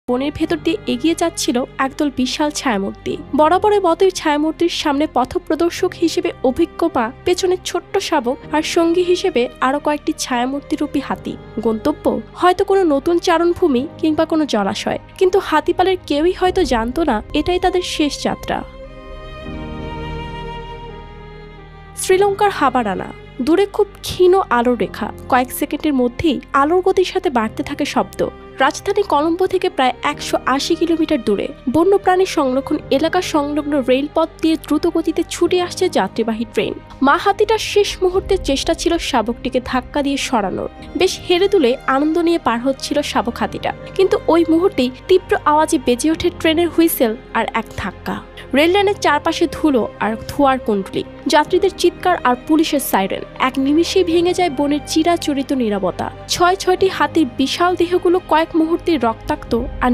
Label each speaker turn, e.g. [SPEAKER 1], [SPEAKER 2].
[SPEAKER 1] বনের ভেতর দিয়ে এগিয়ে যাচ্ছিল একদল বিশাল ছায়ামূর্তি। বরাবরের মতোই ছায়ামূর্তির সামনে পথপ্রদর্শক হিসেবে অভিজ্ঞ পা, পেছনে ছোট্ট শাবক আর সঙ্গী হিসেবে আরো কয়েকটি ছায়ামূর্তিরূপী হাতি। গন্তব্য হয়তো কোনো নতুন চারণভূমি কিংবা কোনো জলাশয়, কিন্তু হাতিপালের কেউই হয়তো জানতো না এটাই তাদের শেষ যাত্রা। শ্রীলঙ্কার হাবারানা। দূরে খুব ক্ষীণ আলোর রেখা, কয়েক সেকেন্ডের মধ্যেই আলোর গতির সাথে বাড়তে থাকে শব্দ। রাজধানী কলম্বো থেকে প্রায় 180 কিলোমিটার দূরে বন্যপ্রাণী সংরক্ষণ এলাকা সংলগ্ন রেলপথ দিয়ে দ্রুত গতিতে ছুটে আসছে যাত্রীবাহী ট্রেন। মা হাতিটার শেষ মুহূর্তের চেষ্টা ছিল শাবকটিকে ধাক্কা দিয়ে সরানোর। বেশ হেরে দুলে আনন্দ নিয়ে পার হচ্ছিল শাবক হাতিটা, কিন্তু ওই মুহূর্তেই তীব্র আওয়াজে বেজে ওঠে ট্রেনের হুইসেল আর এক ধাক্কা। রেল লাইনের চারপাশে ধুলো আর ধোঁয়ার কুণ্ডলি, যাত্রীদের চিৎকার আর পুলিশের সাইরেন। এক নিমিষেই ভেঙে যায় বনের চিরাচরিত নীরবতা। ছয়টি হাতির বিশাল দেহগুলো কয়েক মুহূর্তে রক্তাক্ত আর